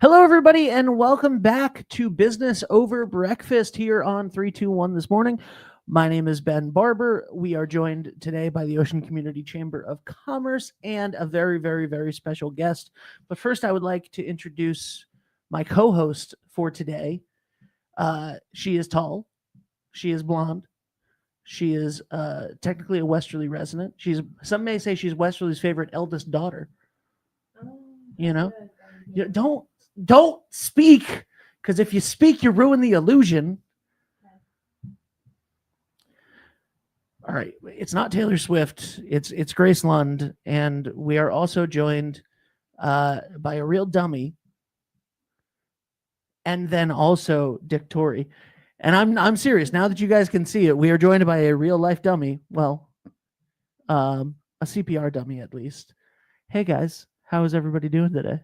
Hello, everybody, and welcome back to Business Over Breakfast here on 321 this morning. My name is Ben Barber. We are joined today by the Ocean Community Chamber of Commerce and a very, very, very special guest. But first, I would like to introduce my co host for today. She is tall, she is blonde, she is technically a Westerly resident. Some may say she's Westerly's favorite eldest daughter. You know, don't speak, because if you speak, you ruin the illusion. All right, it's not Taylor Swift. It's Grace Lund, and we are also joined by a real dummy, and then also Dick Torrey. And I'm serious. Now that you guys can see it, we are joined by a real life dummy. Well, a CPR dummy at least. Hey guys, how is everybody doing today?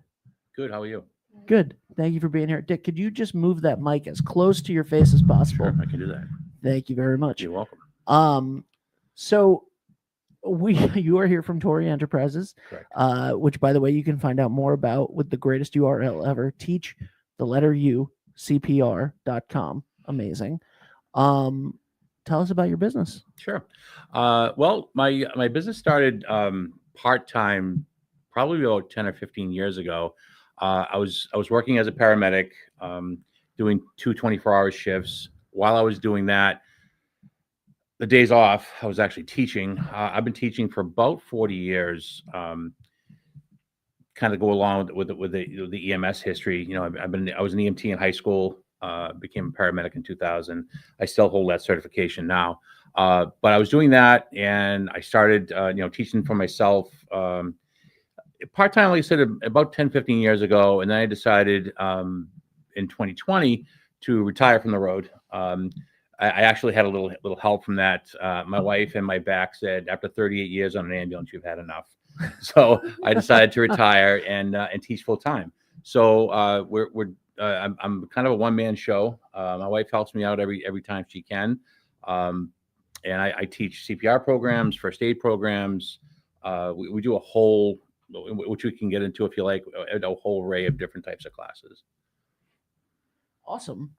Good. How are you? Good. Thank you for being here. Dick, could you just move that mic as close to your face as possible? Sure, I can do that. Thank you very much. You're welcome. So you are here from Torrey Enterprises, Correct. which, by the way, you can find out more about with the greatest URL ever. Teach the letter U CPR.com. Amazing. Tell us about your business. Sure. Well, my business started part-time probably about 10 or 15 years ago. I was working as a paramedic, doing 24-hour shifts. While I was doing that, the days off, I was actually teaching. I've been teaching for about 40 years. Kind of go along with the EMS history. I was an EMT in high school. Became a paramedic in 2000. I still hold that certification now. But I was doing that, and I started, teaching for myself part-time, like I said, about 10, 15 years ago. And then I decided in 2020 to retire from the road. I actually had a little help from that. My wife and my back said, after 38 years on an ambulance, you've had enough. So I decided to retire and teach full time. So I'm kind of a one-man show. My wife helps me out every time she can, and I teach CPR programs, first aid programs. We do a whole, which we can get into if you like, a whole array of different types of classes. Awesome.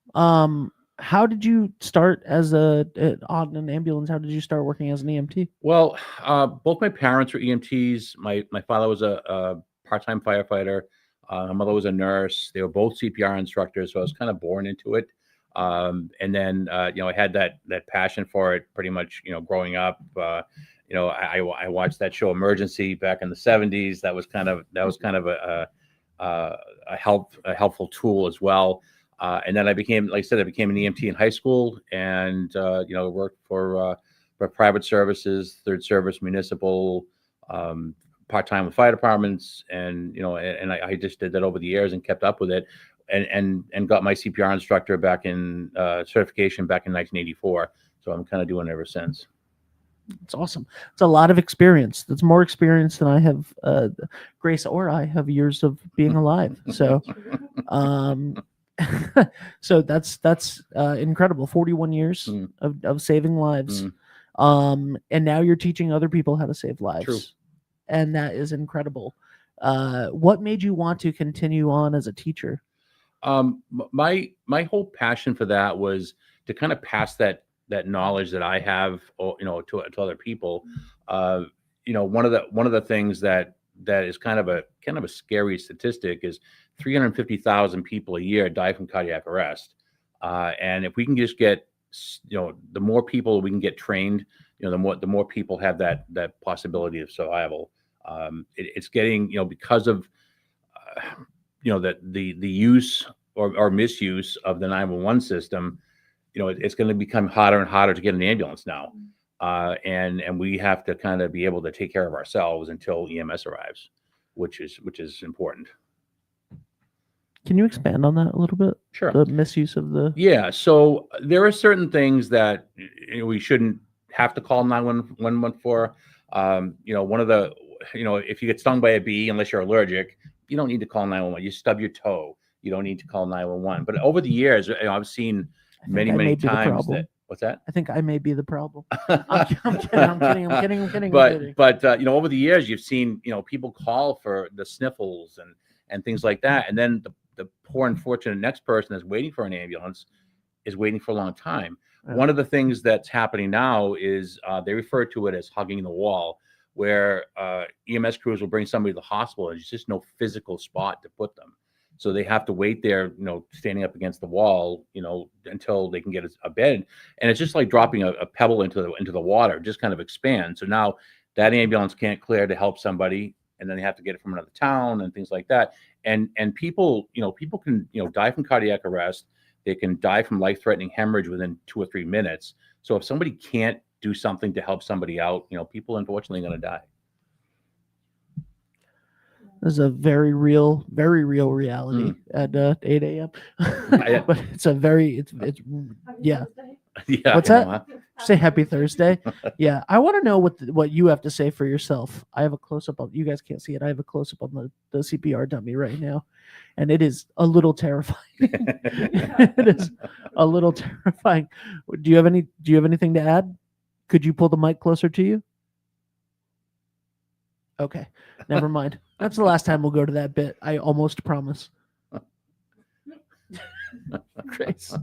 How did you start as on an ambulance? How did you start working as an EMT? Well, both my parents were EMTs. My father was a part-time firefighter. My mother was a nurse. They were both CPR instructors, so I was kind of born into it. And then, I had that passion for it pretty much, growing up. I watched that show Emergency back in the 70s. That was kind of a helpful tool as well. And then I became an EMT in high school, and worked for private services, third service, municipal, part-time with fire departments, and I just did that over the years and kept up with it, and got my CPR instructor back in certification back in 1984. So I'm kind of doing it ever since. It's awesome. It's a lot of experience. That's more experience than I have. Grace or I have years of being alive. So, so that's incredible. 41 years of saving lives. And now you're teaching other people how to save lives. True. And that is incredible. What made you want to continue on as a teacher? My whole passion for that was to kind of pass that knowledge that I have, to other people. One of the things that is kind of a scary statistic is 350,000 people a year die from cardiac arrest. And if we can just get, the more people we can get trained, the more people have that possibility of survival. It's getting, because of, the use or misuse of the 911 system, it's going to become harder and harder to get an ambulance now. And we have to kind of be able to take care of ourselves until EMS arrives, which is important. Can you expand on that a little bit? Sure. The misuse of the... Yeah. So there are certain things that we shouldn't have to call 911 for. One of the, if you get stung by a bee, unless you're allergic, you don't need to call 911. You stub your toe, you don't need to call 911. But over the years, I've seen many times that. What's that? I think I may be the problem. I'm kidding. But over the years, you've seen people call for the sniffles and things like that, and then the poor unfortunate next person that's waiting for an ambulance is waiting for a long time. Yeah. One of the things that's happening now is they refer to it as hugging the wall, where EMS crews will bring somebody to the hospital and there's just no physical spot to put them. So they have to wait there, standing up against the wall, until they can get a bed. And it's just like dropping a pebble into the water, it just kind of expands. So now that ambulance can't clear to help somebody, and then they have to get it from another town and things like that. And people, people can, die from cardiac arrest. They can die from life-threatening hemorrhage within 2 or 3 minutes. So if somebody can't do something to help somebody out, people unfortunately are going to die. There's a very real reality at 8 a.m. But it's a very, it's yeah. Yeah. What's that? Huh? Say happy Thursday. Yeah. I want to know what you have to say for yourself. I have a close up you guys can't see it. I have a close up on the CPR dummy right now. And it is a little terrifying. It is a little terrifying. Do you have anything to add? Could you pull the mic closer to you? Okay. Never mind. That's the last time we'll go to that bit. I almost promise. Grace.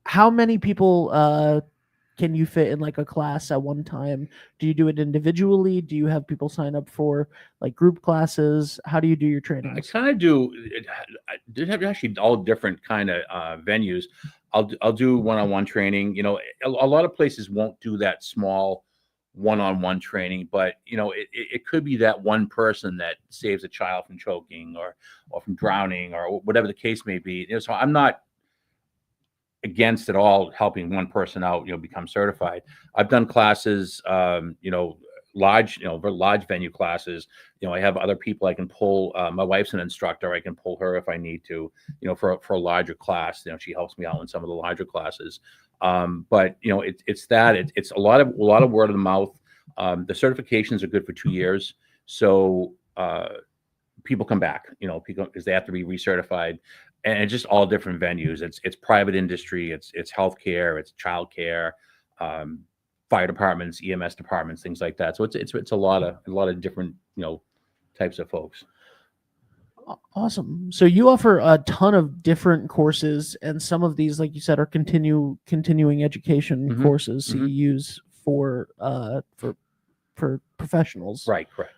How many people can you fit in like a class at one time? Do you do it individually? Do you have people sign up for like group classes? How do you do your training? I kind of do. I did have actually all different kind of venues. I'll do one-on-one training. A lot of places won't do that small one-on-one training, but it could be that one person that saves a child from choking or from drowning or whatever the case may be. So I'm not against at all helping one person out, become certified. I've done classes, large venue classes. I have other people I can pull. My wife's an instructor. I can pull her if I need to, for a larger class. She helps me out in some of the larger classes. But it's a lot of word of the mouth. The certifications are good for 2 years. So people come back, because they have to be recertified. And it's just all different venues. It's private industry, it's healthcare, it's childcare, fire departments, EMS departments, things like that. So it's a lot of different types of folks. Awesome. So you offer a ton of different courses, and some of these, like you said, are continuing education courses. So you use for professionals, right? Correct.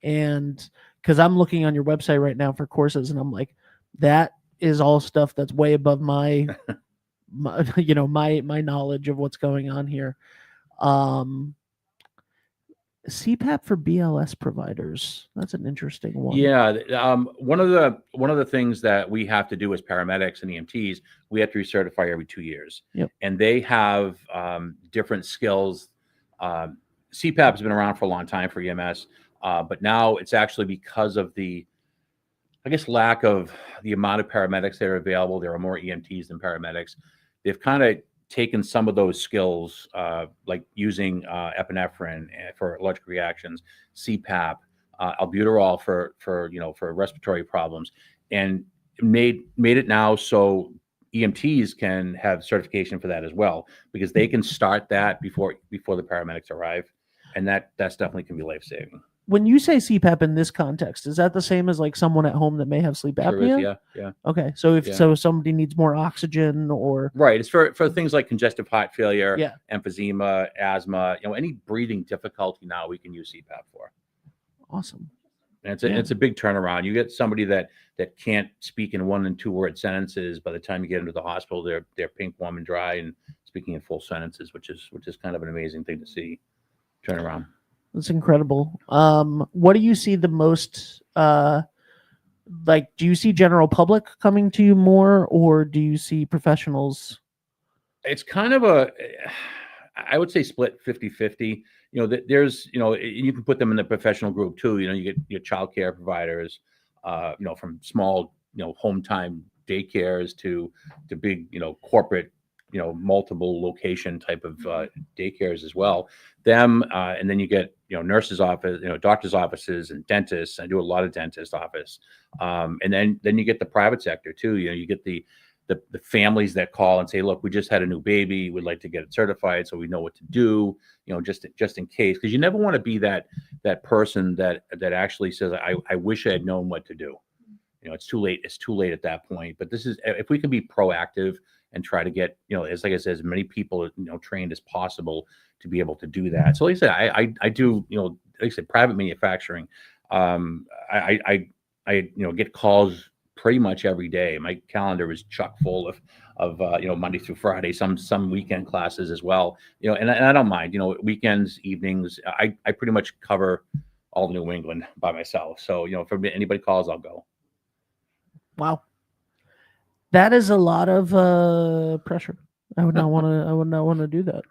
And because I'm looking on your website right now for courses, and I'm like, that is all stuff that's way above my my knowledge of what's going on here. CPAP for BLS providers. That's an interesting one. Yeah. One of the things that we have to do as paramedics and EMTs, we have to recertify every 2 years. Yep. And they have different skills. CPAP has been around for a long time for EMS, but now it's actually because of the, I guess, lack of the amount of paramedics that are available. There are more EMTs than paramedics. They've kind of taken some of those skills, like using epinephrine for allergic reactions, CPAP, albuterol for respiratory problems, and made it now so EMTs can have certification for that as well, because they can start that before the paramedics arrive, and that's definitely can be life saving. When you say CPAP in this context, is that the same as like someone at home that may have sleep apnea? Sure is, yeah. Okay, so if somebody needs more oxygen or right, it's for things like congestive heart failure, yeah, emphysema, asthma, any breathing difficulty now we can use CPAP for. Awesome. And it's a big turnaround. You get somebody that can't speak in 1 and 2 word sentences. By the time you get into the hospital, they're pink, warm, and dry, and speaking in full sentences, which is kind of an amazing thing to see turn around. That's incredible. What do you see the most? Do you see general public coming to you more, or do you see professionals? It's kind of I would say split 50-50. There's, you can put them in the professional group too. You get your child care providers, from small, home time daycares to big, corporate, multiple location type of daycares as well. Them, and then you get, nurses' office, doctors' offices and dentists. I do a lot of dentist office. And then you get the private sector too. You get the the families that call and say, look, we just had a new baby, we'd like to get it certified so we know what to do, just in case, because you never want to be that person that actually says, I wish I had known what to do. It's too late. It's too late at that point. But this is, if we can be proactive and try to get, as like I said, as many people, trained as possible to be able to do that. So like I said, I do, like I said, private manufacturing. I get calls pretty much every day. My calendar is chock full of Monday through Friday, some weekend classes as well. And I don't mind, weekends, evenings. I pretty much cover all of New England by myself. So, if anybody calls, I'll go. Wow. That is a lot of pressure. I would not want to do that.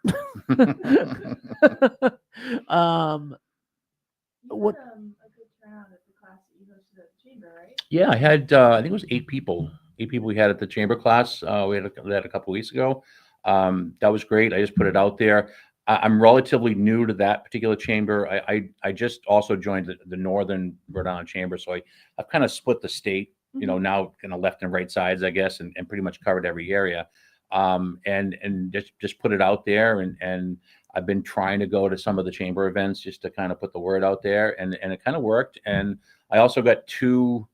What? A good turnout at the class that you hosted at the chamber, right? Yeah, I had I think it was 8 people. 8 people we had at the chamber class. We had that a couple weeks ago. That was great. I just put it out there. I'm relatively new to that particular chamber. I just also joined the Northern Rhode Island Chamber, so I've kind of split the state. Now kind of left and right sides, I guess, and pretty much covered every area. And just put it out there, and I've been trying to go to some of the chamber events just to kind of put the word out there, and it kind of worked. And I also got 2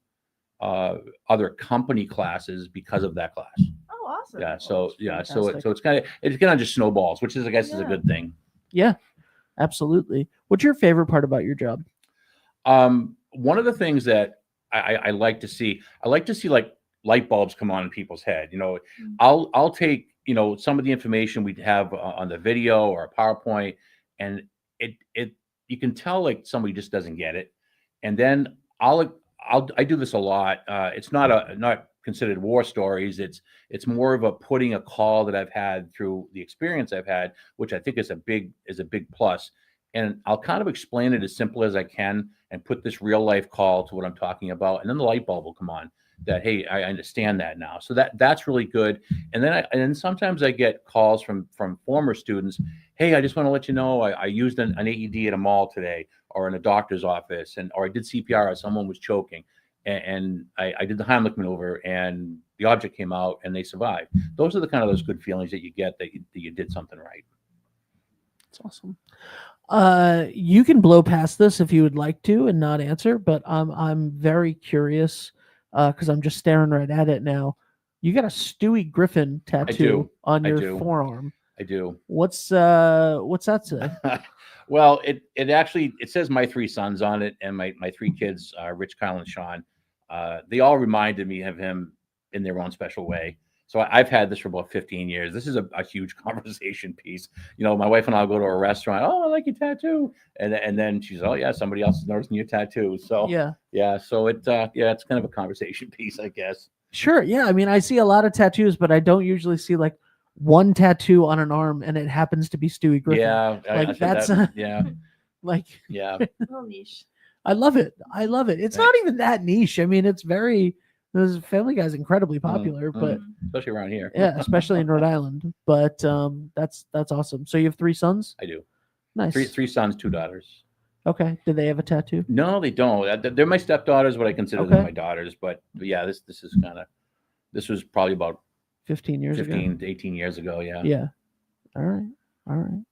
other company classes because of that class. Oh, awesome. Yeah. So fantastic. it's kind of just snowballs, which is, I guess, is a good thing. Yeah, absolutely. What's your favorite part about your job? One of the things that I like to see, like light bulbs come on in people's head. I'll take, some of the information we'd have on the video or a PowerPoint, and you can tell like somebody just doesn't get it. And then I do this a lot. It's not considered war stories. It's more of a putting a call that I've had through the experience I've had, which I think is a big plus. And I'll kind of explain it as simple as I can and put this real life call to what I'm talking about. And then the light bulb will come on that, hey, I understand that now. So that's really good. And then sometimes I get calls from former students. Hey, I just want to let you know, I used an AED at a mall today, or in a doctor's office, or I did CPR as someone was choking, and I did the Heimlich maneuver, and the object came out and they survived. Those are those good feelings that you get that you did something right. That's awesome. You can blow past this if you would like to and not answer, but I'm very curious because I'm just staring right at it now. You got a Stewie Griffin tattoo on your forearm. I do. What's that say? Well, it actually says my 3 sons on it, and my 3 kids, Rich, Kyle, and Sean. They all reminded me of him in their own special way. So I've had this for about 15 years. This is a huge conversation piece. My wife and I'll go to a restaurant. Oh, I like your tattoo. And then she's, oh yeah, somebody else is noticing your tattoo. So yeah. So it's kind of a conversation piece, I guess. Sure. Yeah. I mean, I see a lot of tattoos, but I don't usually see like one tattoo on an arm and it happens to be Stewie Griffin. Yeah. Like that's yeah. Like yeah. A little niche. I love it. It's not even that niche. I mean, it's very. This Family Guy is incredibly popular, but especially around here. Yeah, especially in Rhode Island. But that's awesome. So you have 3 sons? I do. Nice. 3 sons, 2 daughters. Okay. Do they have a tattoo? No, they don't. They're my stepdaughters, but I consider them my daughters. But yeah, this was probably about 15 years ago. 15 to 18 years ago. Yeah. Yeah. All right.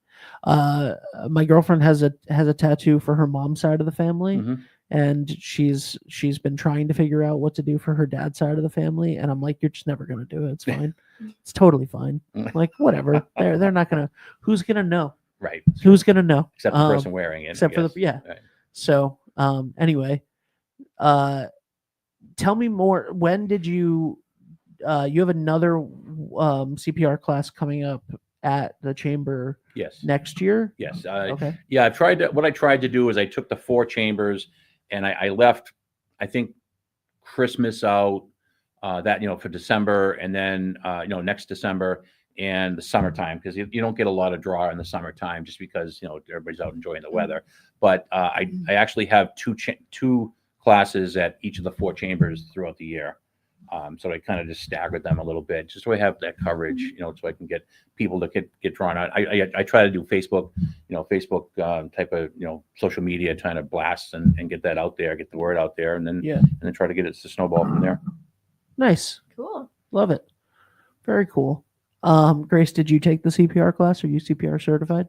My girlfriend has a tattoo for her mom's side of the family. Mm-hmm. And she's been trying to figure out what to do for her dad's side of the family, and I'm like, you're just never gonna do it. It's fine. It's totally fine. Like whatever. They're not gonna. Who's gonna know? Right. Who's gonna know? Except the person wearing it. Except for the Right. So anyway, tell me more. When did you have another CPR class coming up at the chamber? Yes. Next year? Yes. Okay. Yeah, what I tried to do is I took the 4 chambers and I left, I think, Christmas out for December, and then next December and the summertime, because you don't get a lot of draw in the summertime just because everybody's out enjoying the weather. But I actually have 2 classes at each of the 4 chambers throughout the year. So I kind of just staggered them a little bit, just so I have that coverage, so I can get people to get drawn out. I try to do Facebook, type of, social media, trying to blast and get that out there, get the word out there, and then try to get it to snowball from there. Nice. Cool. Love it. Very cool. Grace, did you take the CPR class? Are you CPR certified?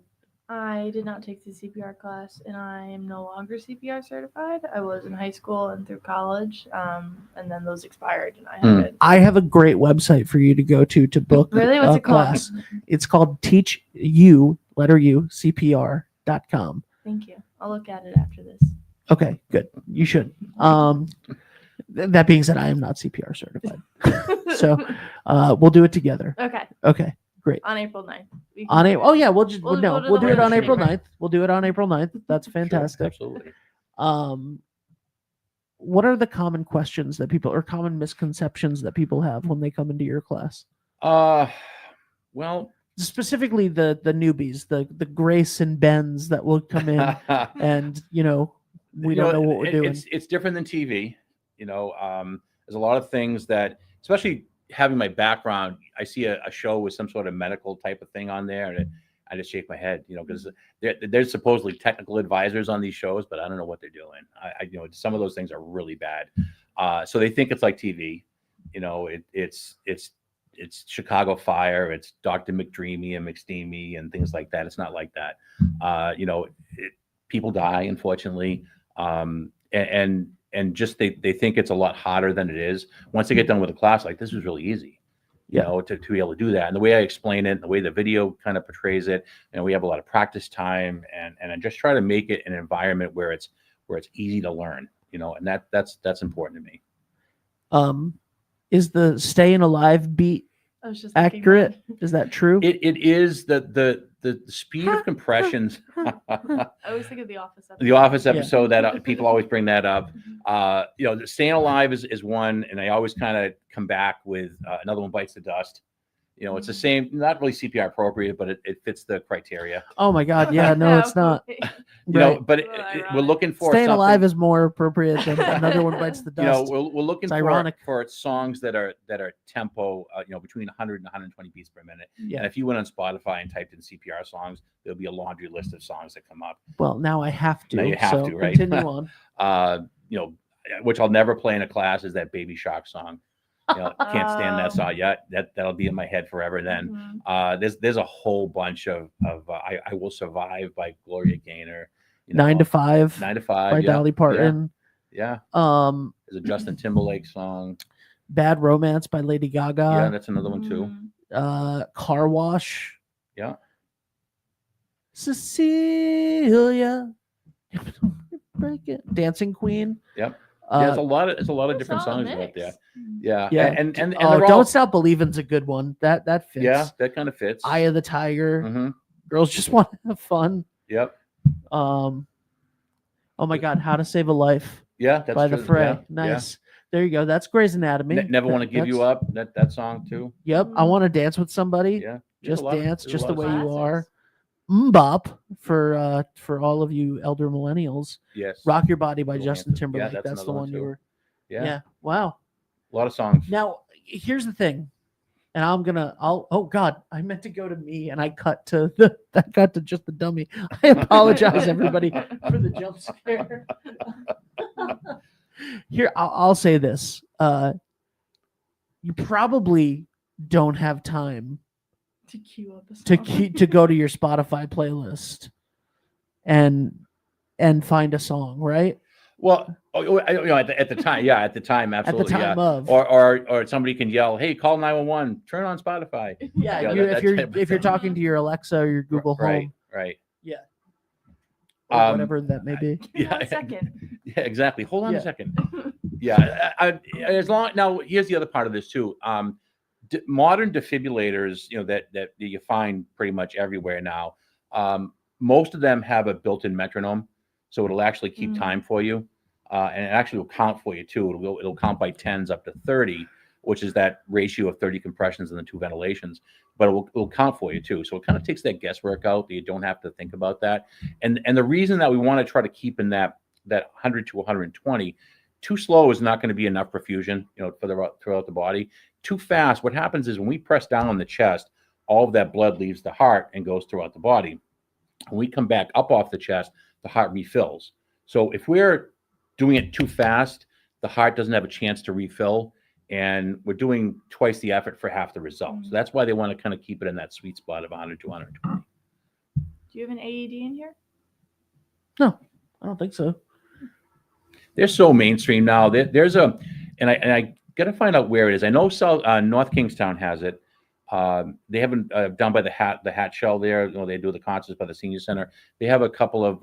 I did not take the CPR class, and I am no longer CPR certified. I was in high school and through college, and then those expired, and I haven't. I have a great website for you to go to book Really, what's a it called? class. It's called teachyou.com. Thank you. I'll look at it after this. Okay, good. You should. That being said, I am not CPR certified. So we'll do it together. Okay, Okay, great. on April 9th. We can On do April, it. oh yeah, we'll just We'll no, do we'll the do it on Wednesday, April right? 9th. We'll do it on April 9th. That's fantastic. Sure, absolutely. What are the common questions that people or common misconceptions that people have when they come into your class? Well, Specifically the newbies, the Grace and Bens that will come in and we don't know what we're doing. It's different than TV. There's a lot of things that, especially having my background, I see a show with some sort of medical type of thing on there, and I just shake my head, because there's supposedly technical advisors on these shows, but I don't know what they're doing. Some of those things are really bad. So they think it's like TV. It's Chicago Fire, it's Dr. McDreamy and McSteamy and things like that. It's not like that. People die, unfortunately, and just they think it's a lot harder than it is. Once they get done with a class like this, is really easy. To be able to do that. And the way I explain it, the way the video kind of portrays it, we have a lot of practice time, and I just try to make it an environment where it's easy to learn, and that's important to me. Is the staying alive beat I was just thinking accurate? that. Is that true? It is the speed of compressions. I always think of The Office episode. The Office episode that people always bring that up. The Staying Alive is one, and I always kind of come back with Another One Bites the Dust. It's the same, not really CPR appropriate, but it fits the criteria. Oh my God. Yeah, no, it's not. But we're looking for Staying something. Alive is more appropriate than Another One Bites the Dust. We're looking ironic. for songs that are tempo, between 100 and 120 beats per minute. Yeah. And if you went on Spotify and typed in CPR songs, there'll be a laundry list of songs that come up. Well, now I have to. Now you have to, right? Continue on. Which I'll never play in a class is that Baby Shark song. Can't stand that song. Yeah, that'll be in my head forever. Then there's a whole bunch of I Will Survive by Gloria Gaynor. 9 to 5. 9 to 5 by Dolly Parton. Yeah. There's a Justin Timberlake song. Bad Romance by Lady Gaga. Yeah, that's another one too. Car Wash. Yeah. Cecilia. Break it. Dancing Queen. Yep. There's a lot of different songs out there. Yeah. And they're Don't all... Stop Believing's a good one. That fits. Yeah, that kind of fits. Eye of the Tiger. Mm-hmm. Girls Just Want to Have Fun. Yep. Oh my God, How to Save a Life. Yeah, that's by true. The Fray. Yeah, nice. Yeah. There you go. That's Grey's Anatomy. Never Want to Give You Up. That song too. Yep. I Want to Dance with Somebody. Yeah. Just dance, just the way you are. Classics. Mbop for all of you elder millennials. Yes. Rock Your Body by Little Justin Answer. Timberlake. Yeah, that's the one you were. Yeah. Wow. A lot of songs. Now, here's the thing. And oh God, I meant to go to me and I cut to just the dummy. I apologize, everybody, for the jump scare. Here, I'll say this. You probably don't have time to queue up a song. to go to your Spotify playlist and find a song, right? Well, at the time, yeah, at the time, absolutely, at the time of, or somebody can yell, "Hey, call 911, turn on Spotify." Yeah, if you're talking to your Alexa or your Google Home, right, yeah, or whatever that may be. Yeah, a second. Yeah, exactly. Hold on a second. Yeah, now here's the other part of this too. Modern defibrillators, that you find pretty much everywhere now. Most of them have a built-in metronome, so it'll actually keep time for you, and it actually will count for you too. It'll count by tens up to 30, which is that ratio of 30 compressions and the 2 ventilations. But it'll count for you too. So it kind of takes that guesswork out. That you don't have to think about that. And the reason that we want to try to keep in that 100 to 120, too slow is not going to be enough perfusion, throughout the body. Too fast, what happens is when we press down on the chest, all of that blood leaves the heart and goes throughout the body. When we come back up off the chest, the heart refills. So if we're doing it too fast, the heart doesn't have a chance to refill, and we're doing twice the effort for half the result. So that's why they want to kind of keep it in that sweet spot of 100 to 120. Do you have an AED in here? No, I don't think so. They're so mainstream now. There's a, and I got to find out where it is. I know North Kingstown has it. They haven't down by the hat shell there. They do the concerts by the senior center. They have a couple of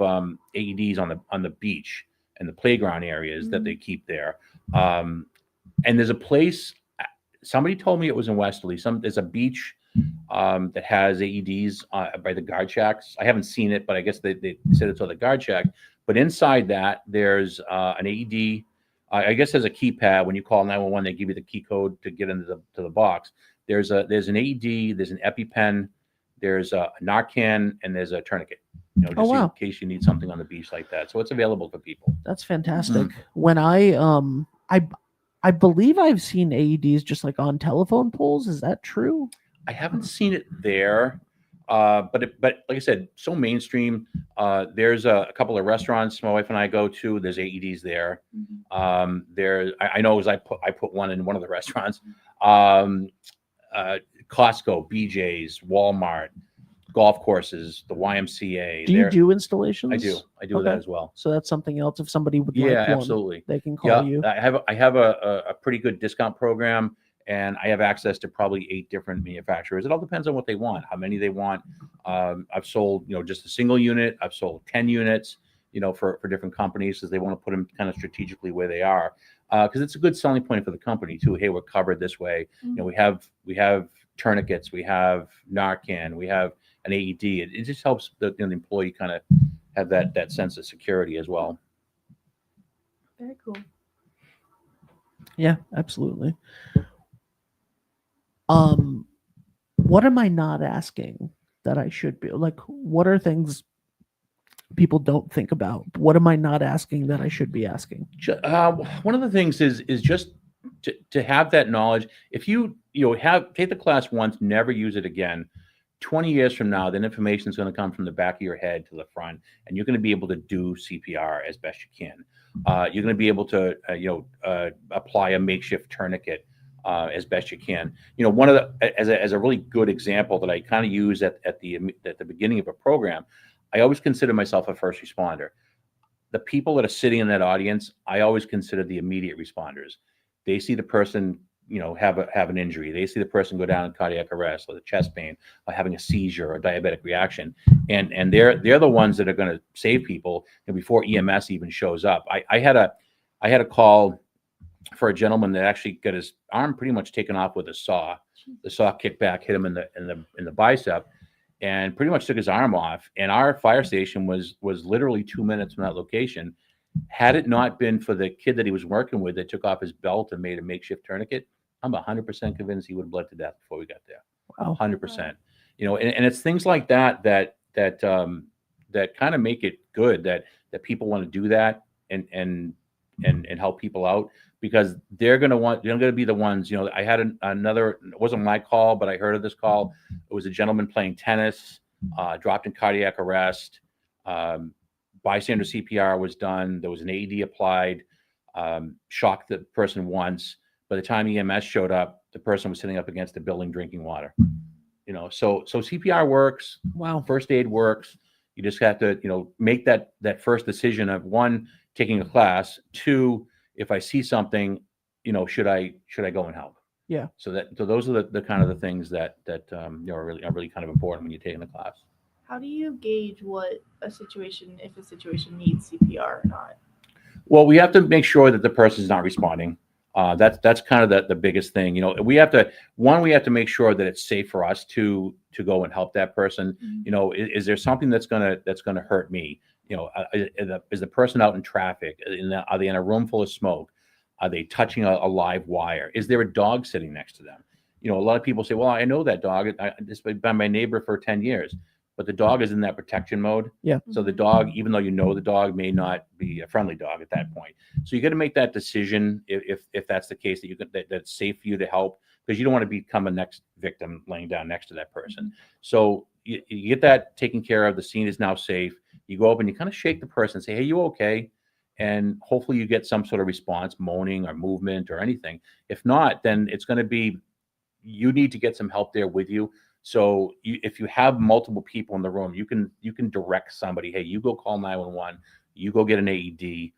AEDs on the beach and the playground areas that they keep there. And there's a place. Somebody told me it was in Westerly. There's a beach that has AEDs by the guard shacks. I haven't seen it, but I guess they said it's on the guard shack. But inside that, there's an AED. I guess there's a keypad. When you call 911, they give you the key code to get into the box. There's an AED. There's an EpiPen. There's a Narcan, and there's a tourniquet. Just in case you need something on the beach like that. So it's available for people. That's fantastic. When I believe I've seen AEDs just like on telephone poles. Is that true? I haven't seen it there, but like I said, so mainstream. There's a couple of restaurants my wife and I go to. There's AEDs there. I know as I put one in one of the restaurants. Costco, BJ's, Walmart, golf courses, the YMCA. Do you do installations? I do that as well. So that's something else. If somebody would like one, absolutely, they can call you. I have a pretty good discount program, and I have access to probably 8 different manufacturers. It all depends on what they want, how many they want. I've sold just a single unit. I've sold 10 units. For different companies because they want to put them kind of strategically where they are. Because it's a good selling point for the company too. Hey, we're covered this way. We have tourniquets, we have Narcan, we have an AED. It just helps the employee kind of have that sense of security as well. Very cool. Yeah, absolutely. What am I not asking that I should be? Like, what are things people don't think about? What am I not asking that I should be asking? One of the things is just to have that knowledge. If you take the class once, never use it again, 20 years from now, that information is going to come from the back of your head to the front, and you're going to be able to do CPR as best you can. You're going to be able to apply a makeshift tourniquet as best you can. One of the as a really good example that I kind of use at the beginning of a program, I always consider myself a first responder. The people that are sitting in that audience, I always consider the immediate responders. They see the person, have an injury. They see the person go down in cardiac arrest or the chest pain or having a seizure or diabetic reaction. And they're the ones that are going to save people before EMS even shows up. I had a call for a gentleman that actually got his arm pretty much taken off with a saw. The saw kicked back, hit him in the bicep, and pretty much took his arm off. And our fire station was literally 2 minutes from that location. Had it not been for the kid that he was working with that took off his belt and made a makeshift tourniquet, I'm 100% convinced he would have bled to death before we got there. Wow. 100%. And it's things like that kind of make it good that people want to do that and help people out, because they're going to be the ones. I had another, it wasn't my call, but I heard of this call. It was a gentleman playing tennis, dropped in cardiac arrest. Bystander CPR was done. There was an AED applied, shocked the person once. By the time EMS showed up, the person was sitting up against the building drinking water. So CPR works. Wow. First aid works. You just have to, make that first decision of, 1, taking a class, 2, if I see something, should I go and help? Yeah. So those are the kind of the things that are really kind of important when you're taking the class. How do you gauge if a situation needs CPR or not? Well, we have to make sure that the person's not responding. That's kind of the biggest thing. We have to make sure that it's safe for us to go and help that person. Is there something that's gonna hurt me? Is the person out in traffic? Are they in a room full of smoke? Are they touching a live wire? Is there a dog sitting next to them? A lot of people say, well, I know that dog. It's been my neighbor for 10 years. But the dog is in that protection mode. Yeah. So the dog, even though the dog may not be a friendly dog at that point. So you got to make that decision if that's the case, that it's safe for you to help, because you don't want to become a next victim laying down next to that person. So you get that taken care of. The scene is now safe. You go up and you kind of shake the person and say, hey, you okay? and hopefully you get some sort of response, moaning or movement or anything. If not, then it's going to be, you need to get some help there with you. So if you have multiple people in the room, you can direct somebody. Hey, you go call 911. You go get an AED,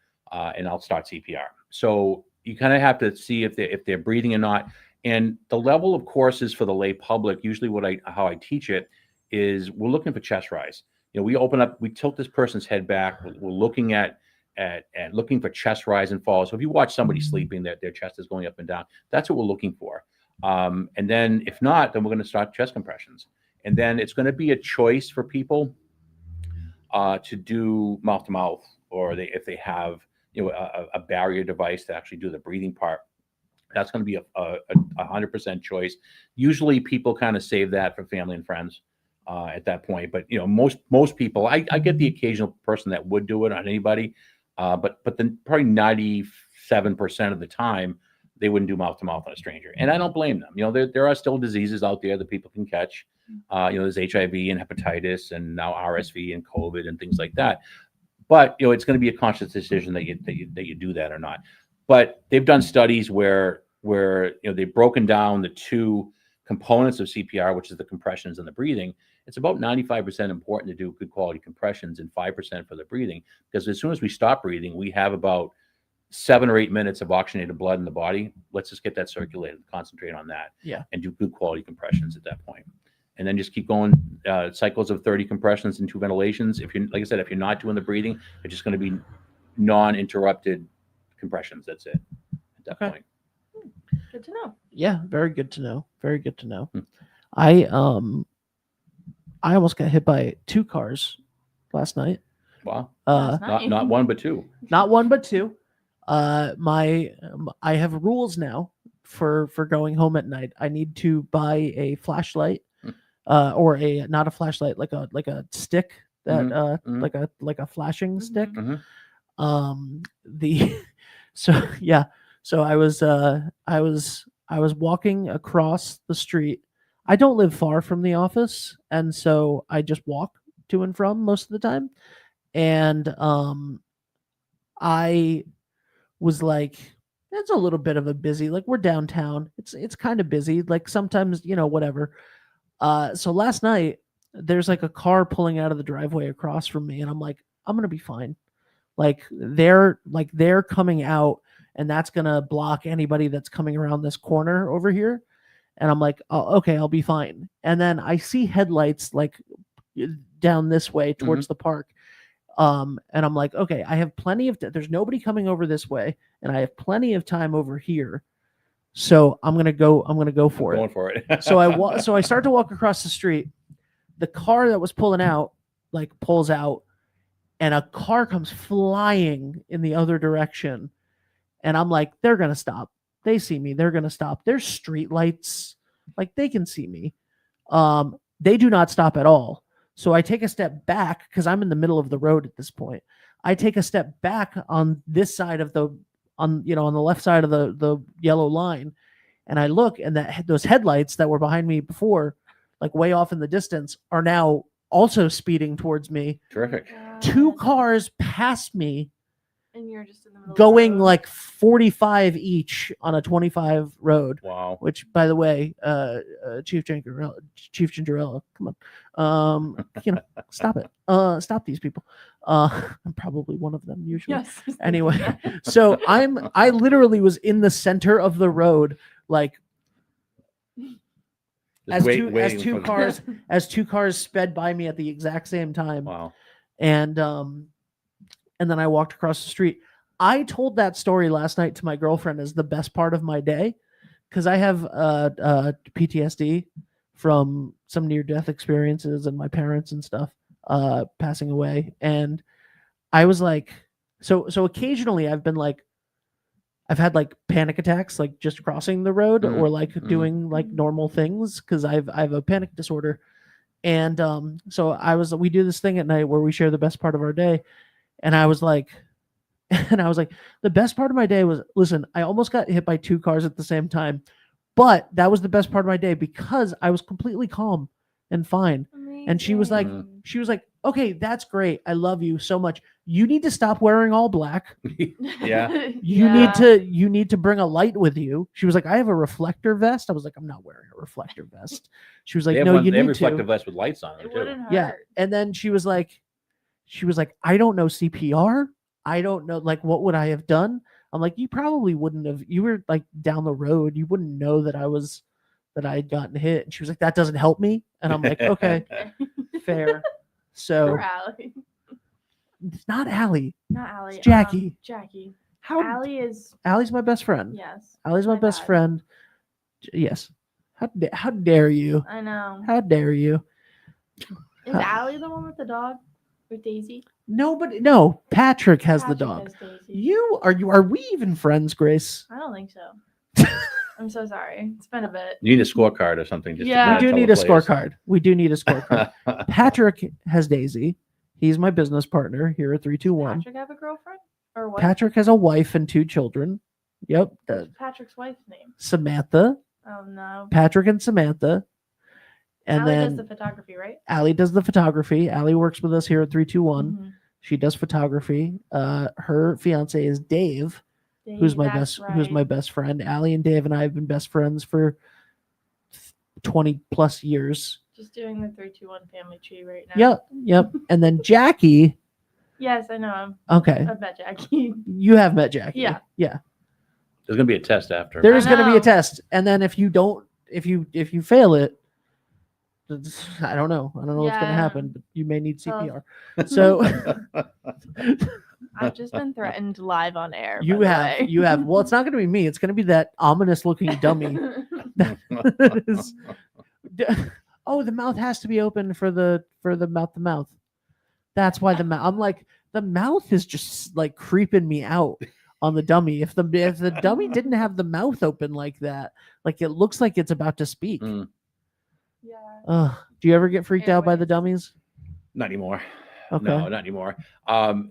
and I'll start CPR. So you kind of have to see if they're breathing or not. And the level of courses for the lay public, usually how I teach it is we're looking for chest rise. We open up, we tilt this person's head back. We're looking at looking for chest rise and fall. So if you watch somebody sleeping, their chest is going up and down. That's what we're looking for. And then if not, then we're going to start chest compressions. And then it's going to be a choice for people to do mouth to mouth, or if they have a barrier device to actually do the breathing part. That's going to be a 100% choice. Usually people kind of save that for family and friends at that point. But most people, I get the occasional person that would do it on anybody, but then probably 97% of the time they wouldn't do mouth to mouth on a stranger, and I don't blame them. There are still diseases out there that people can catch. There's HIV and hepatitis, and now RSV and COVID and things like that. But it's going to be a conscious decision that you do that or not. But they've done studies where they've broken down the two components of CPR, which is the compressions and the breathing. It's about 95% important to do good quality compressions and 5% for the breathing, because as soon as we stop breathing, we have about 7 or 8 minutes of oxygenated blood in the body. Let's just get that circulated, concentrate on that, and do good quality compressions at that point. And then just keep going, cycles of 30 compressions and 2 ventilations. If you're, like I said, if you're not doing the breathing, it's just going to be non-interrupted compressions. That's it at that point. Good to know. Yeah, very good to know. Very good to know. Hmm. I almost got hit by 2 cars last night. Wow. Last night. Not one, but 2. Not one, but 2. I have rules now for going home at night. I need to buy a flashlight, or not a flashlight, like a stick that like a flashing stick. So I was walking across the street. I don't live far from the office, and so I just walk to and from most of the time. And I was like, it's a little bit of a busy, like, we're downtown. It's kind of busy. Like, sometimes, whatever. So last night there's like a car pulling out of the driveway across from me, and I'm like, I'm gonna be fine. Like they're coming out, and that's gonna block anybody that's coming around this corner over here. And I'm like, oh, okay, I'll be fine. And then I see headlights like down this way towards the park. And I'm like, okay, I have plenty of there's nobody coming over this way, and I have plenty of time over here. So I'm gonna go for Going for it. So I start to walk across the street. The car that was pulling out pulls out, and a car comes flying in the other direction. And I'm like, they're gonna stop. They see me. They're gonna stop. There's street lights. Like, they can see me. They do not stop at all. So I take a step back because I'm in the middle of the road at this point. I take a step back on this side of on the left side of the yellow line, and I look, and those headlights that were behind me before, like way off in the distance, are now also speeding towards me. Terrific. 2 cars past me, and you're just in the middle going of the road. like 45 each on a 25 road. Wow. Which, by the way, Chief Gingerella, come on, stop it. Stop these people. I'm probably one of them usually. Yes. Anyway, so I literally was in the center of the road, like Just as two waiting cars sped by me at the exact same time. Wow. And then I walked across the street. I told that story last night to my girlfriend as the best part of my day, because I have PTSD from some near-death experiences and my parents and stuff passing away. And I was like, so occasionally I've had like panic attacks, like just crossing the road or like doing like normal things, because I have a panic disorder. And so we do this thing at night where we share the best part of our day. And I was like, the best part of my day was, listen, I almost got hit by 2 cars at the same time, but that was the best part of my day because I was completely calm and fine. Amazing. And she was like, okay, that's great. I love you so much. You need to stop wearing all black. Yeah. You need to bring a light with you. She was like, I have a reflector vest. I was like, I'm not wearing a reflector vest. She was like, no, you they have need reflective to. vests with lights on them It too. wouldn't hurt. Yeah. And then she was like, I don't know CPR. I don't know, like, what would I have done? I'm like, you probably wouldn't have. You were like down the road. You wouldn't know that I had gotten hit. And she was like, that doesn't help me. And I'm like, okay, fair. So Poor Allie. it's not Allie. Not Allie. It's Jackie. Jackie. How Allie is. Allie's my best friend. Yes. Allie's my best bad. friend. Yes. How dare you? I know. How dare you? Is Allie the one with the dog? With Daisy? No, Patrick has the Patrick dog. has Daisy. Are we even friends, Grace? I don't think so. I'm so sorry. It's been a bit. You need a scorecard or something. Just Yeah. We do need a scorecard. We do need a scorecard. Patrick has Daisy. He's my business partner here at 321. Patrick have a girlfriend or what? Patrick has a wife and 2 children. Yep. What's Patrick's wife's name? Samantha. Oh no. Patrick and Samantha. And Allie then does the photography, right? Allie does the photography. Allie works with us here at 321. Mhm. She does photography. Her fiance is Dave, who's my That's best friend. Allie and Dave and I have been best friends for 20 plus years. Just doing the 321 family tree right now. Yep. And then Jackie. Yes, I know. Okay. I've met Jackie. You have met Jackie. Yeah. Yeah. There's gonna be a test after. There is going to be know. a test. And then if you fail it, I don't know. I don't know what's going to Yeah. happen, but you may need Well, CPR. So I've just been threatened live on air. you have, well, it's not going to be me. It's going to be that ominous looking dummy. That is- oh, the mouth has to be open for the mouth to mouth. That's why the mouth. I'm like, the mouth is just like creeping me out on the dummy. If the dummy didn't have the mouth open like that, like it looks like it's about to speak. Mm. Yeah. Do you ever get freaked out by the Airways. dummies? Not anymore. Okay. No, not anymore.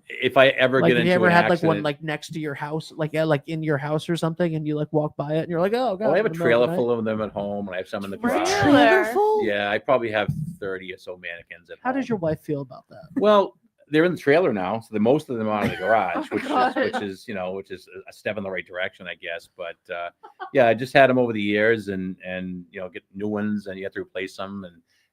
If I ever Like, get have into you ever an had accident, like one like next to your house, like in your house or something, and you like walk by it and you're like, oh god. I have a in the middle trailer of the full of them at home, and I have some in the Really? garage. Trailer full? Yeah, I probably have 30 or so mannequins at How home. does your wife feel about that? Well, they're in the trailer now, so most of them are out of the garage, Oh, God. which is a step in the right direction, I guess. But yeah, I just had them over the years, and get new ones, and you have to replace them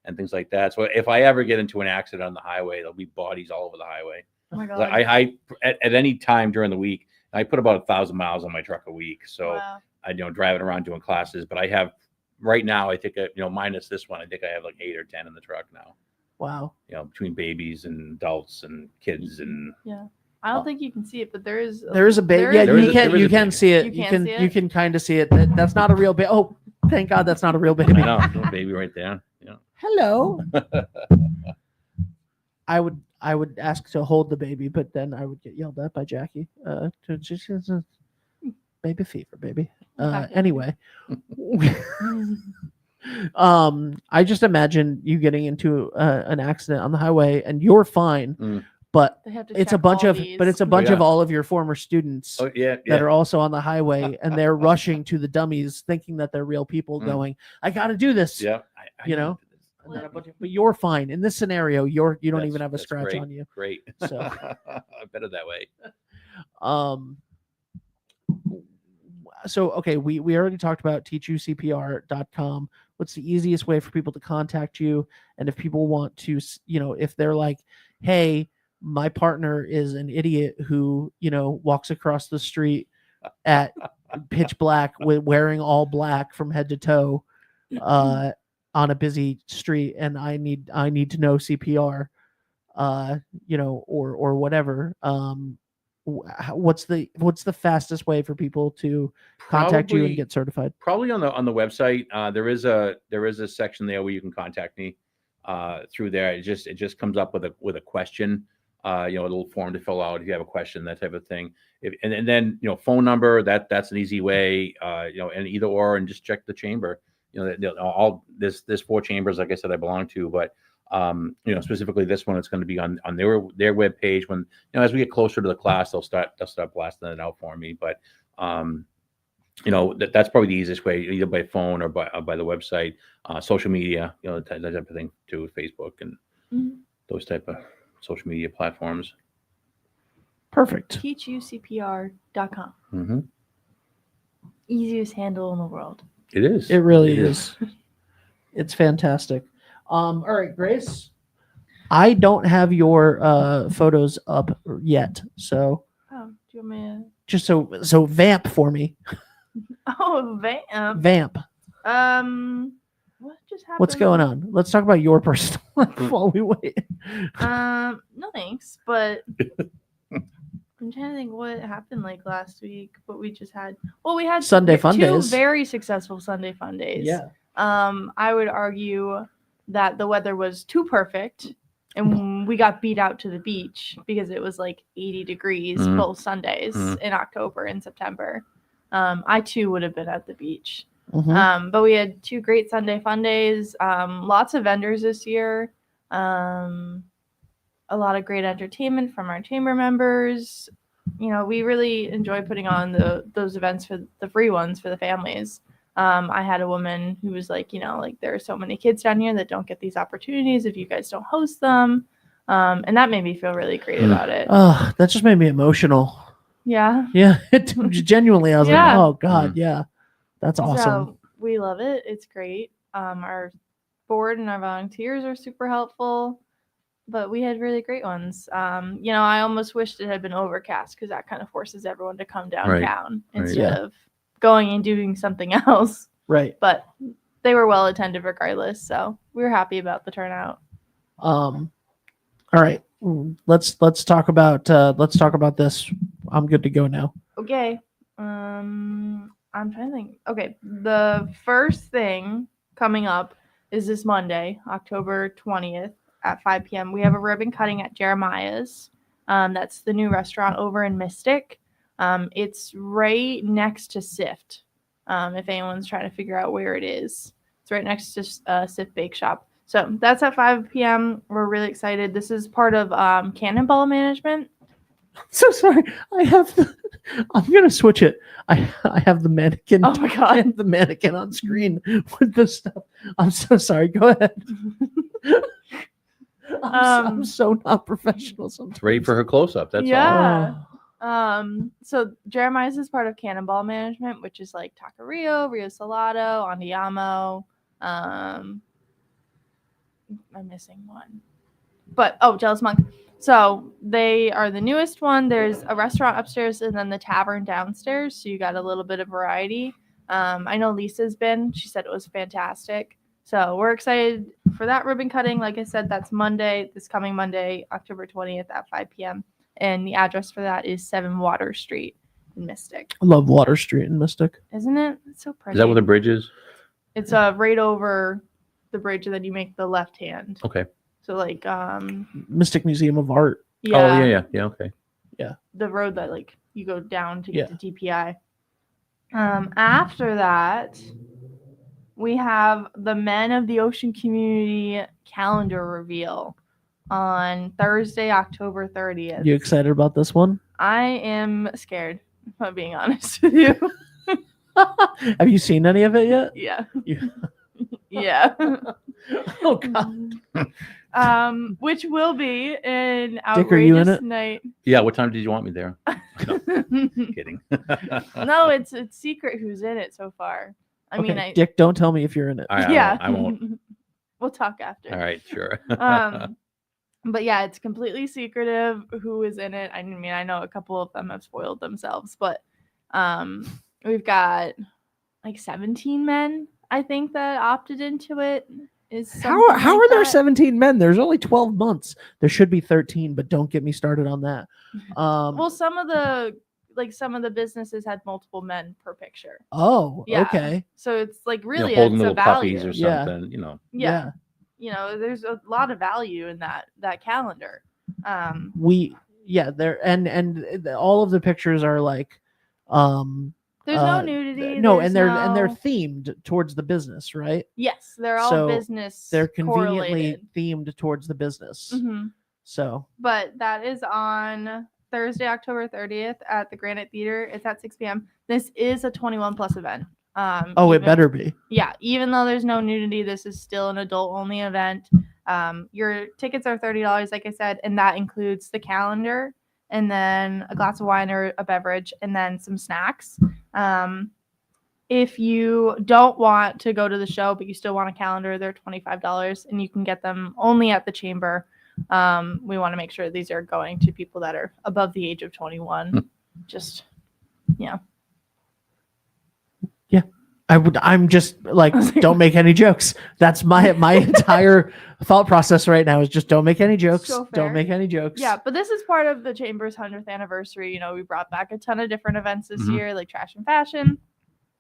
and things like that. So if I ever get into an accident on the highway, there'll be bodies all over the highway. Oh my god. I at any time during the week, I put about 1,000 miles on my truck a week. So Wow. I driving around doing classes, but I have right now, I think minus this one, I think I have like 8 or 10 in the truck now. Wow. Between babies and adults and kids and Yeah. I don't think you can see it, but there is a baby. there Yeah, is you a- can there is a can baby. see it. You You can can see you it? can kind of see it. That's not a real baby. Oh, thank God that's not a real baby. I know, little baby right there. Yeah. Hello. I would ask to hold the baby, but then I would get yelled at by Jackie. Just baby fever, baby. Okay. Anyway. I just imagine you getting into an accident on the highway and you're fine, Mm. but They have to it's a check bunch all of these. bunch of Yeah. all of your former students Oh yeah, that yeah. are also on the highway and they're rushing to the dummies thinking that they're real people Mm. going, I got to do this. Yeah. You know? do this. And then a bunch of- but you're fine in this scenario. You don't even have a That's scratch great. on you. Great. So. Better that way. So okay, we already talked about teachucpr.com. What's the easiest way for people to contact you? And if people want to, if they're like, hey, my partner is an idiot who, walks across the street at pitch black with wearing all black from head to toe on a busy street, and I need to know CPR, or whatever. What's the fastest way for people to contact you and get certified? Probably on the website. There is a section there where you can contact me through there. It just comes up with a question, a little form to fill out if you have a question, that type of thing. And then phone number, that's an easy way, and either or, and just check the chamber. There's 4 chambers, like I said, I belong to, but specifically this one, it's going to be on their web page. When as we get closer to the class, they'll start blasting it out for me. But that's probably the easiest way, either by phone or by the website, social media, that type of thing too, Facebook and Mhm. those type of social media platforms. Perfect. teachucpr.com. Mm-hmm. Easiest handle in the world. It is. It really is. It's fantastic. All right, Grace. I don't have your photos up yet, so Oh, do you want me just so vamp for me. to? Oh, vamp. Vamp. What just happened? What's going on? Let's talk about your personal life while we wait. No thanks, but I'm trying to think what happened like last week. What we just had. Well, we had Sunday fun two days. very successful Sunday fun days. Yeah. I would argue that the weather was too perfect, and we got beat out to the beach because it was like 80 degrees both Sundays in October and September. I too would have been at the beach. Mhm. But we had 2 great Sunday fun days. Lots of vendors this year. A lot of great entertainment from our chamber members. You know, we really enjoy putting on those events for the free ones for the families. I had a woman who was like, you know, like there are so many kids down here that don't get these opportunities if you guys don't host them. And that made me feel really great about it. Oh, that just made me emotional. Yeah. Yeah, genuinely, I was like, Yeah. oh God, yeah, that's awesome. So we love it. It's great. Our board and our volunteers are super helpful, but we had really great ones. You know, I almost wished it had been overcast because that kind of forces everyone to come downtown instead of going and doing something else. Right. But they were well attended regardless, so we were happy about the turnout. All right, let's talk about this. I'm good to go now. Okay. I'm trying to think. Okay, the first thing coming up is this Monday, October 20th at 5 p.m. We have a ribbon cutting at Jeremiah's. That's the new restaurant over in Mystic. It's right next to Sift. If anyone's trying to figure out where it is, it's right next to Sift Bake Shop. So that's at 5 p.m. We're really excited. This is part of Cannonball Management. So sorry. I'm gonna switch it. I have the mannequin. Oh my God. The mannequin on screen with the stuff. I'm so sorry. Go ahead. I'm so not professional sometimes. It's ready for her close up. That's all. Yeah. Oh. So Jeremiah's is part of Cannonball Management, which is like Taqueria, Rio Salado, Andiamo. I'm missing one. But Jealous Monk. So they are the newest one. There's a restaurant upstairs and then the tavern downstairs. So you got a little bit of variety. I know Lisa's been. She said it was fantastic. So we're excited for that ribbon cutting. Like I said, that's Monday, this coming Monday, October 20th at 5 p.m. And the address for that is 7 Water Street in Mystic. I love Water Street in Mystic. Isn't it? It's so pretty. Is that where the bridge is? It's right over the bridge, and then you make the left hand. Okay. So like Mystic Museum of Art. Yeah. Oh yeah. Okay. Yeah. The road that like you go down to get to DPI. After that, we have the Men of the Ocean Community calendar reveal on Thursday, October 30th. You excited about this one? I am scared, if I'm being honest with you. Have you seen any of it yet? Yeah. Yeah. Yeah. Oh God. Which will be an outrageous Dick, are you in it? night. Yeah. What time did you want me there? No, kidding. No, it's secret who's in it so far. I mean, Dick, don't tell me if you're in it. I won't. We'll talk after. All right, sure. But yeah, it's completely secretive who is in it. I mean, I know a couple of them have spoiled themselves, but we've got like 17 men, I think, that opted into it. How are there 17 men? There's only 12 months. There should be 13, but don't get me started on that. Well, some of the businesses had multiple men per picture. Oh, Yeah. Okay. So it's like really holding it's a little value. puppies or Yeah. something, you know. Yeah. You know, there's a lot of value in that calendar. There and all of the pictures are like there's no nudity. No, and they're themed towards the business, right? Yes, they're all So business. They're conveniently correlated. themed towards the business. Mm-hmm. So, but that is on Thursday, October 30th at the Granite Theater. It's at 6 p.m. This is a 21 plus event. it better be. Yeah, even though there's no nudity, this is still an adult only event. Your tickets are $30, like I said, and that includes the calendar and then a glass of wine or a beverage and then some snacks. If you don't want to go to the show, but you still want a calendar, they're $25 and you can get them only at the chamber. We want to make sure these are going to people that are above the age of 21. Just, yeah. I'm just like, don't make any jokes. That's my entire thought process right now is just don't make any jokes. So fair. Don't make any jokes. Yeah, but this is part of the Chamber's 100th anniversary. You know, we brought back a ton of different events this year, like Trash and Fashion,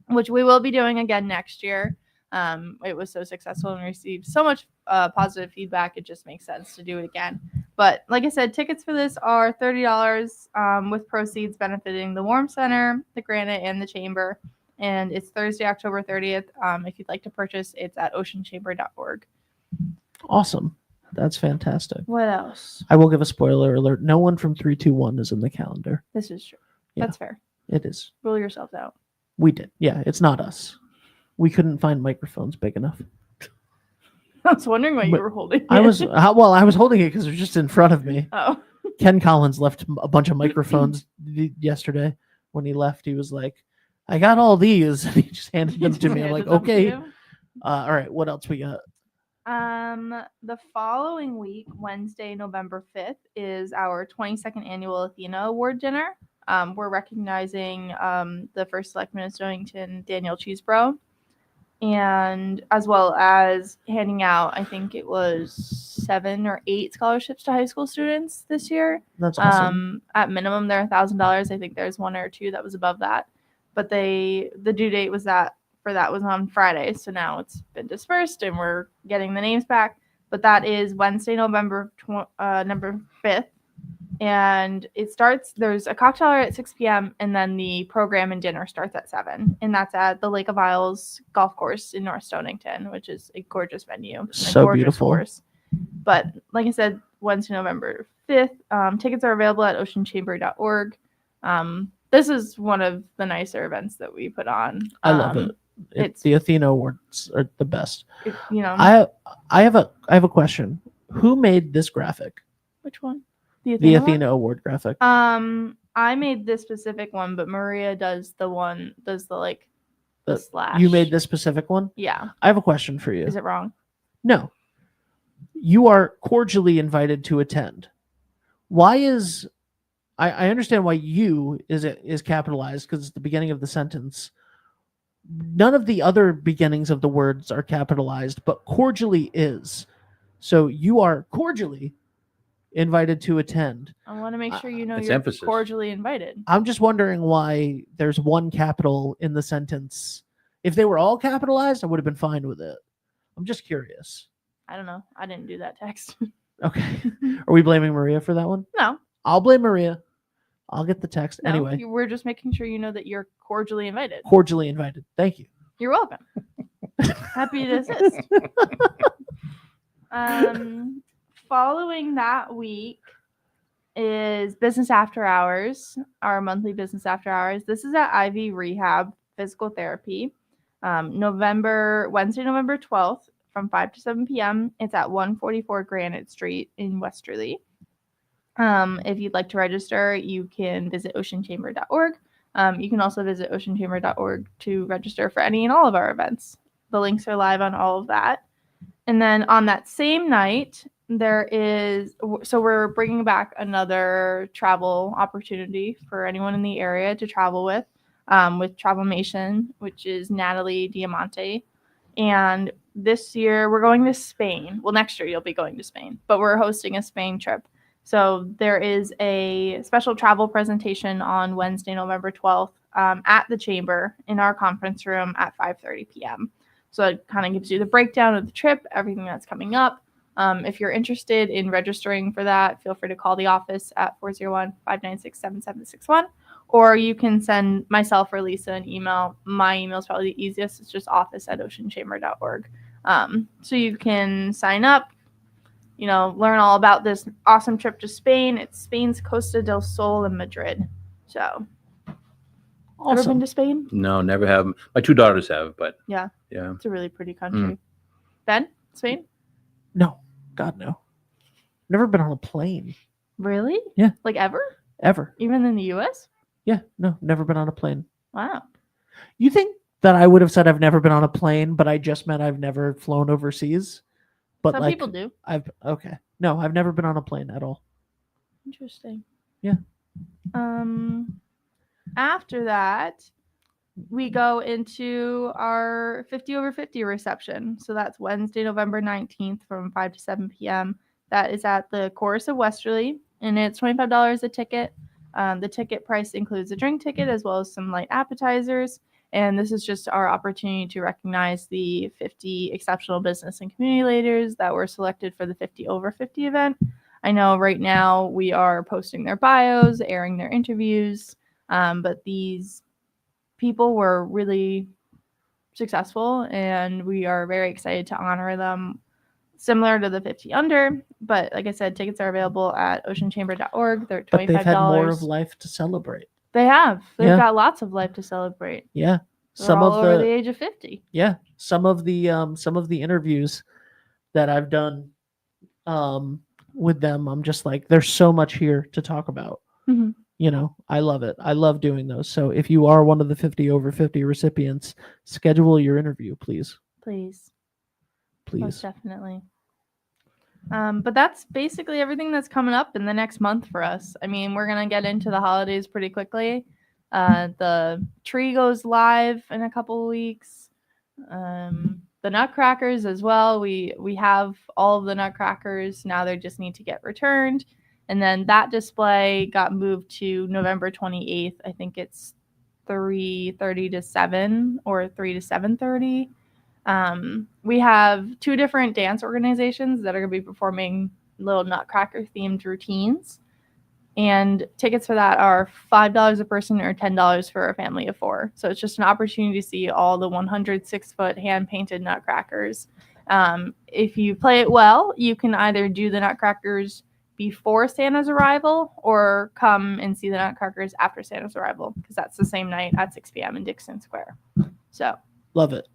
which we will be doing again next year. It was so successful and received so much positive feedback. It just makes sense to do it again. But like I said, tickets for this are $30 with proceeds benefiting the Warm Center, the Granite, and the Chamber. And it's Thursday, October 30th. If you'd like to purchase, it's at oceanchamber.org. Awesome. That's fantastic. What else? I will give a spoiler alert. No one from 321 is in the calendar. This is true. Yeah. That's fair. It is. Rule yourselves out. We did. Yeah, it's not us. We couldn't find microphones big enough. I was wondering what you were holding. I was holding it because it was just in front of me. Oh. Ken Collins left a bunch of microphones yesterday. When he left, he was like, I got all these. And he just handed them to me. I'm like, okay. All right. What else we got? The following week, Wednesday, November 5th, is our 22nd annual Athena Award dinner. We're recognizing the first selectman of Stonington, Daniel Cheesebro, and as well as handing out, I think it was 7 or 8 scholarships to high school students this year. That's awesome. At minimum, they're $1,000. I think there's 1 or 2 that was above that. But the due date was on Friday, so now it's been dispersed and we're getting the names back. But that is Wednesday, November 5th, and it starts. There's a cocktail hour at 6 p.m. and then the program and dinner starts at 7, and that's at the Lake of Isles Golf Course in North Stonington, which is a gorgeous venue. So gorgeous beautiful. Course. But like I said, Wednesday, November 5th. Tickets are available at oceanchamber.org. This is one of the nicer events that we put on. I love it. It's the Athena Awards are the best. I have a question. Who made this graphic? Which one? The Athena Award graphic. I made this specific one, but Maria does the slash. You made this specific one? Yeah. I have a question for you. Is it wrong? No. You are cordially invited to attend. Why is I understand why you is capitalized because it's the beginning of the sentence. None of the other beginnings of the words are capitalized, but cordially is. So you are cordially invited to attend. I want to make sure you know It's you're emphasis. cordially invited. I'm just wondering why there's one capital in the sentence. If they were all capitalized, I would have been fine with it. I'm just curious. I don't know. I didn't do that text. Okay. Are we blaming Maria for that one? No. I'll blame Maria. I'll get the text. No, Anyway. we're just making sure you know that you're cordially invited. Cordially invited. Thank you. You're welcome. Happy to assist. Following that week is Business After Hours, our monthly Business After Hours. This is at Ivy Rehab Physical Therapy. Wednesday, November 12th from 5 to 7 p.m. It's at 144 Granite Street in Westerly. If you'd like to register, you can visit oceanchamber.org. You can also visit oceanchamber.org to register for any and all of our events. The links are live on all of that. And then on that same night, we're bringing back another travel opportunity for anyone in the area to travel with Travelmation, which is Natalie Diamante. And this year we're going to Spain. Well, next year you'll be going to Spain, but we're hosting a Spain trip. So there is a special travel presentation on Wednesday, November 12th at the Chamber in our conference room at 5:30 p.m. So it kind of gives you the breakdown of the trip, everything that's coming up. If you're interested in registering for that, feel free to call the office at 401-596-7761, or you can send myself or Lisa an email. My email is probably the easiest. It's just office@oceanchamber.org. So you can sign up, learn all about this awesome trip to Spain. It's Spain's Costa del Sol in Madrid. So, Awesome. Ever been to Spain? No, never have. My 2 daughters have, but Yeah. yeah. It's a really pretty country. Ben, Spain? No. God, no. Never been on a plane. Really? Yeah. Like ever? Ever. Even in the U.S.? Yeah, no, never been on a plane. Wow. You think that I would have said I've never been on a plane, but I just meant I've never flown overseas? But Some like, people do. okay. No, I've never been on a plane at all. Interesting. Yeah. After that, we go into our 50 over 50 reception. So that's Wednesday, November 19th from 5 to 7 p.m. That is at the Chorus of Westerly, and it's $25 a ticket. The ticket price includes a drink ticket as well as some light appetizers. And this is just our opportunity to recognize the 50 exceptional business and community leaders that were selected for the 50 over 50 event. I know right now we are posting their bios, airing their interviews, but these people were really successful, and we are very excited to honor them, similar to the 50 under. But like I said, tickets are available at oceanchamber.org. They're $25. But they've had more of life to celebrate. They have. They've Yeah. got lots of life to celebrate. Yeah. They're Some all of over the age of 50. Yeah, some of the interviews that I've done with them, I'm just like, there's so much here to talk about. Mhm. You know, I love it. I love doing those. So if you are one of the 50 over 50 recipients, schedule your interview, please. Please. Most Please. definitely. But that's basically everything that's coming up in the next month for us. I mean, we're going to get into the holidays pretty quickly. The tree goes live in a couple of weeks. The nutcrackers as well. We have all of the nutcrackers. Now they just need to get returned. And then that display got moved to November 28th. I think it's 3:30 to 7 or 3 to 7:30. We have 2 different dance organizations that are going to be performing little nutcracker themed routines. And tickets for that are $5 a person or $10 for a family of 4. So it's just an opportunity to see all the 106-foot hand-painted nutcrackers. If you play it well, you can either do the nutcrackers before Santa's arrival or come and see the nutcrackers after Santa's arrival, because that's the same night at 6 p.m. in Dixon Square. So Love it.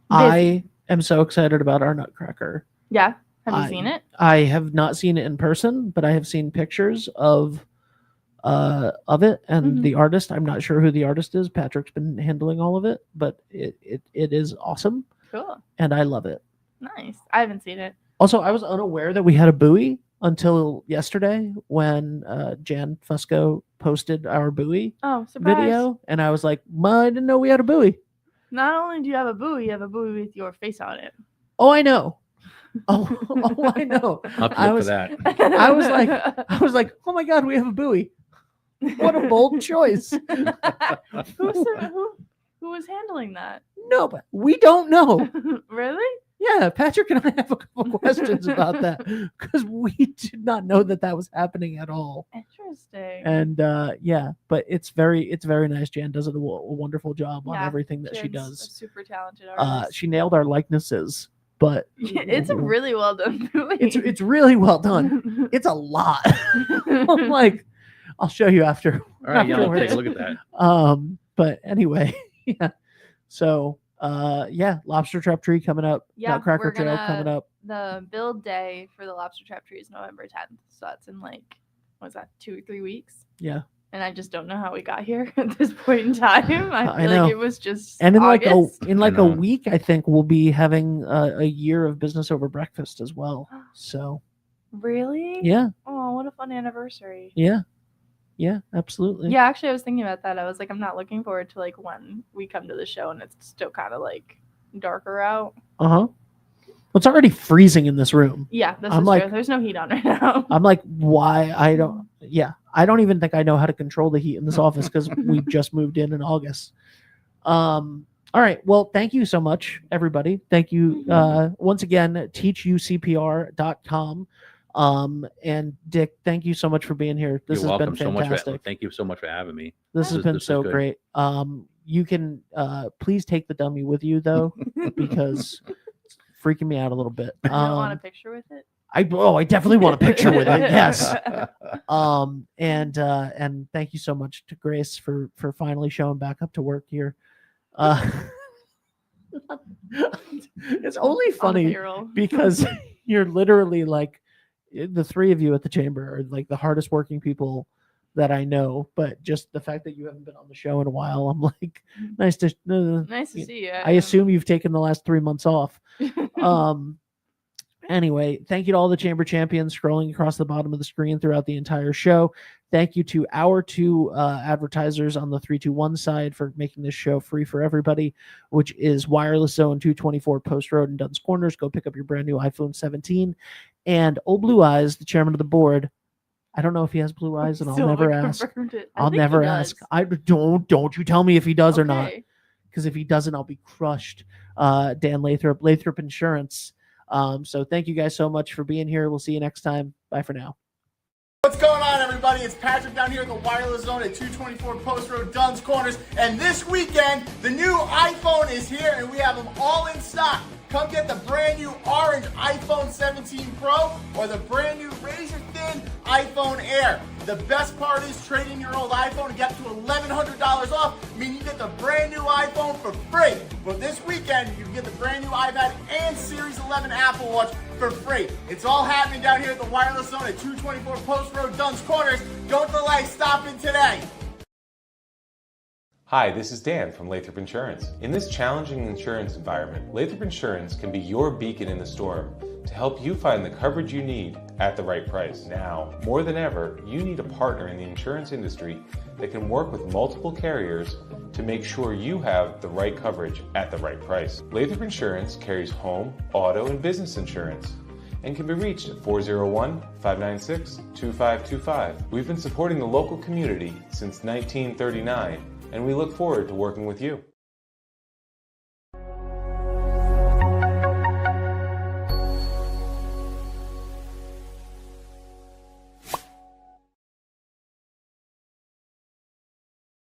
Busy. I am so excited about our nutcracker. Yeah. Have you seen it? I have not seen it in person, but I have seen pictures of it and the artist. I'm not sure who the artist is. Patrick's been handling all of it, but it is awesome. Cool. And I love it. Nice. I haven't seen it. Also, I was unaware that we had a buoy until yesterday when Jan Fusco posted our buoy video, and I was like, I didn't know we had a buoy. Not only do you have a buoy, you have a buoy with your face on it. Oh, I know. Oh, I know. I'll look for that. I was like, oh my God, we have a buoy. What a bold choice. Who was handling that? No, but we don't know. Really? Yeah, Patrick and I have a couple questions about that because we did not know that was happening at all. Interesting. And yeah, but it's very nice. Jan does a wonderful job on everything that she Jan's does. a super talented artist. She nailed our likenesses, but it's a really well done movie. It's really well done. It's a lot. I'm like, I'll show you after. All right, yeah, I'll take a look at that. But anyway, yeah. So yeah, Lobster Trap Tree coming up. Yeah, Nutcracker Trail coming up. The build day for the Lobster Trap Tree is November 10th. So that's in like, what's that, 2 or 3 weeks? Yeah. And I just don't know how we got here at this point in time. I feel like it was just and in August. like a week, I think we'll be having a year of business over breakfast as well. So really? Yeah. Oh, what a fun anniversary. Yeah. Yeah, absolutely. Yeah, actually I was thinking about that. I was like, I'm not looking forward to like when we come to the show and it's still kind of like darker out. Well, it's already freezing in this room. Yeah, this is true. There's no heat on right now. I'm like, why? I don't even think I know how to control the heat in this office because we just moved in August. All right. Well, thank you so much, everybody. Thank you once again, teachucpr.com. And Dick, thank you so much for being here. This You're has welcome. been fantastic. Thank you so much for having me. This has been so great. You can please take the dummy with you though, because it's freaking me out a little bit. You don't want a picture with it? I definitely want a picture with it. Yes. And thank you so much to Grace for finally showing back up to work here. It's only funny because You're literally like the three of you at the chamber are like the hardest working people that I know. But just the fact that you haven't been on the show in a while, I'm like, nice to see you. I assume you've taken the last 3 months off. Anyway, thank you to all the chamber champions scrolling across the bottom of the screen throughout the entire show. Thank you to our two advertisers on the 321 side for making this show free for everybody, which is Wireless Zone 224 Post Road in Dunn's Corners. Go pick up your brand new iPhone 17. And Old Blue Eyes, the chairman of the board. I don't know if he has blue eyes, and I'll never ask. I'll never ask. I don't you tell me if he does or not, because if he doesn't, I'll be crushed. Dan Lathrop Insurance. So thank you guys so much for being here. We'll see you next time. Bye for now. What's going on, everybody? It's Patrick down here at the Wireless Zone at 224 Post Road, Dunn's Corners. And this weekend, the new iPhone is here, and we have them all in stock. Come get the brand new orange iPhone 17 Pro or the brand new razor-thin iPhone Air. The best part is trading your old iPhone and get up to $1,100 off, meaning you get the brand new iPhone for free. But this weekend, you can get the brand new iPad and Series 11 Apple Watch for free. It's all happening down here at the Wireless Zone at 224 Post Road, Dunn's Corners. Don't delay, stop in today. Hi, this is Dan from Lathrop Insurance. In this challenging insurance environment, Lathrop Insurance can be your beacon in the storm to help you find the coverage you need at the right price. Now, more than ever, you need a partner in the insurance industry that can work with multiple carriers to make sure you have the right coverage at the right price. Lathrop Insurance carries home, auto, and business insurance and can be reached at 401-596-2525. We've been supporting the local community since 1939, and we look forward to working with you.